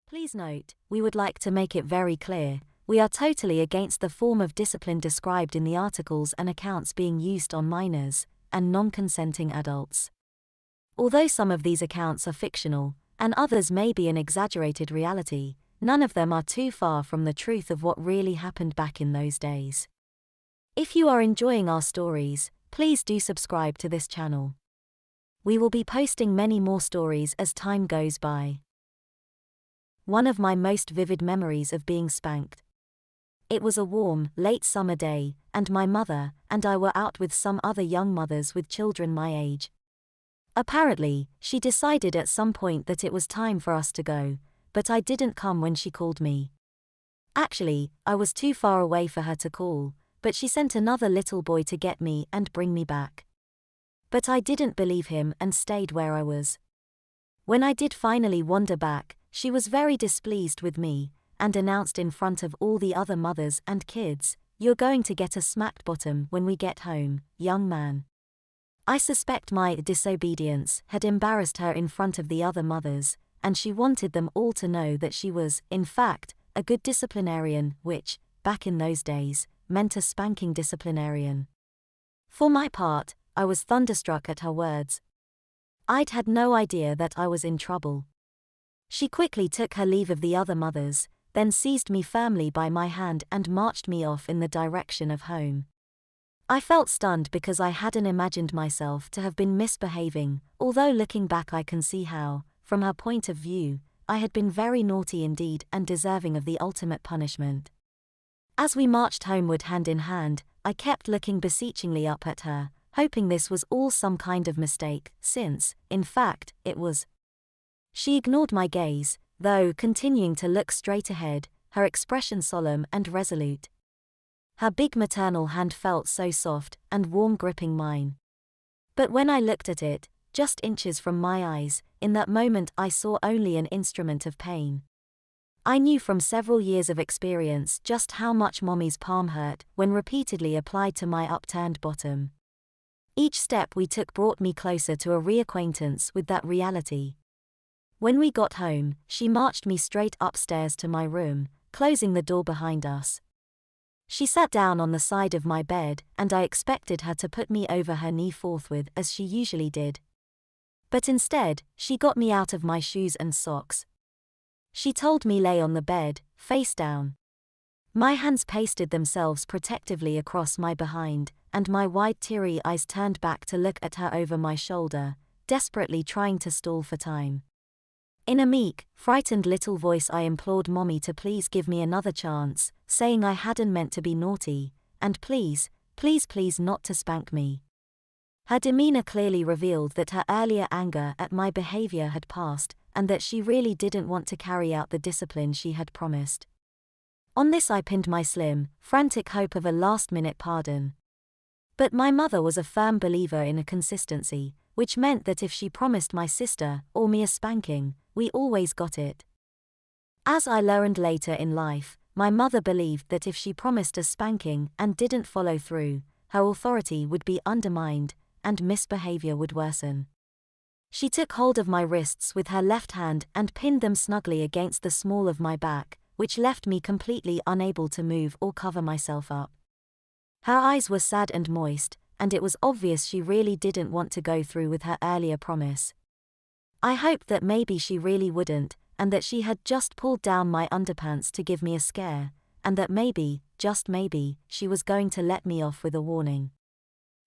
Please note, we would like to make it very clear, we are totally against the form of discipline described in the articles and accounts being used on minors and non-consenting adults. Although some of these accounts are fictional, and others may be an exaggerated reality, none of them are too far from the truth of what really happened back in those days. If you are enjoying our stories, please do subscribe to this channel. We will be posting many more stories as time goes by. One of my most vivid memories of being spanked. It was a warm, late summer day, and my mother and I were out with some other young mothers with children my age. Apparently, she decided at some point that it was time for us to go, but I didn't come when she called me. Actually, I was too far away for her to call, but she sent another little boy to get me and bring me back. But I didn't believe him and stayed where I was. When I did finally wander back, she was very displeased with me, and announced in front of all the other mothers and kids, "You're going to get a smacked bottom when we get home, young man." I suspect my disobedience had embarrassed her in front of the other mothers, and she wanted them all to know that she was, in fact, a good disciplinarian, which, back in those days, meant a spanking disciplinarian. For my part, I was thunderstruck at her words. I'd had no idea that I was in trouble. She quickly took her leave of the other mothers, then seized me firmly by my hand and marched me off in the direction of home. I felt stunned because I hadn't imagined myself to have been misbehaving, although looking back I can see how, from her point of view, I had been very naughty indeed and deserving of the ultimate punishment. As we marched homeward hand in hand, I kept looking beseechingly up at her, hoping this was all some kind of mistake, since, in fact, it was. She ignored my gaze, though continuing to look straight ahead, her expression solemn and resolute. Her big maternal hand felt so soft and warm gripping mine. But when I looked at it, just inches from my eyes, in that moment I saw only an instrument of pain. I knew from several years of experience just how much Mommy's palm hurt when repeatedly applied to my upturned bottom. Each step we took brought me closer to a reacquaintance with that reality. When we got home, she marched me straight upstairs to my room, closing the door behind us. She sat down on the side of my bed, and I expected her to put me over her knee forthwith as she usually did. But instead, she got me out of my shoes and socks. She told me lay on the bed, face down. My hands pasted themselves protectively across my behind, and my wide teary eyes turned back to look at her over my shoulder, desperately trying to stall for time. In a meek, frightened little voice I implored Mommy to please give me another chance, saying I hadn't meant to be naughty, and please, please please not to spank me. Her demeanor clearly revealed that her earlier anger at my behavior had passed, and that she really didn't want to carry out the discipline she had promised. On this I pinned my slim, frantic hope of a last-minute pardon. But my mother was a firm believer in a consistency, which meant that if she promised my sister or me a spanking, we always got it. As I learned later in life, my mother believed that if she promised a spanking and didn't follow through, her authority would be undermined, and misbehavior would worsen. She took hold of my wrists with her left hand and pinned them snugly against the small of my back, which left me completely unable to move or cover myself up. Her eyes were sad and moist, and it was obvious she really didn't want to go through with her earlier promise. I hoped that maybe she really wouldn't, and that she had just pulled down my underpants to give me a scare, and that maybe, just maybe, she was going to let me off with a warning.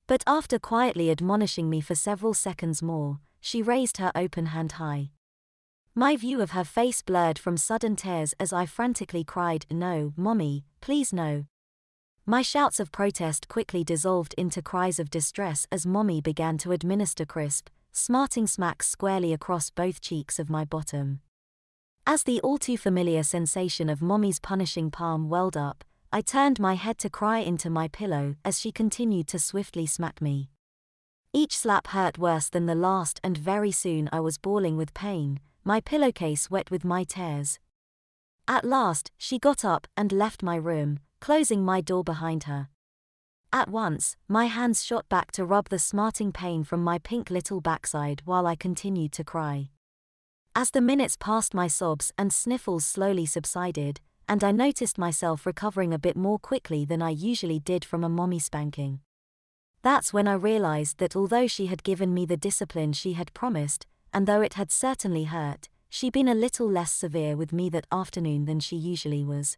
But after quietly admonishing me for several seconds more, she raised her open hand high. My view of her face blurred from sudden tears as I frantically cried, "No, Mommy, please no." My shouts of protest quickly dissolved into cries of distress as Mommy began to administer crisp, smarting smacks squarely across both cheeks of my bottom. As the all-too-familiar sensation of Mommy's punishing palm welled up, I turned my head to cry into my pillow as she continued to swiftly smack me. Each slap hurt worse than the last, and very soon I was bawling with pain, my pillowcase wet with my tears. At last, she got up and left my room, closing my door behind her. At once, my hands shot back to rub the smarting pain from my pink little backside while I continued to cry. As the minutes passed, my sobs and sniffles slowly subsided, and I noticed myself recovering a bit more quickly than I usually did from a mommy spanking. That's when I realized that although she had given me the discipline she had promised, and though it had certainly hurt, she'd been a little less severe with me that afternoon than she usually was.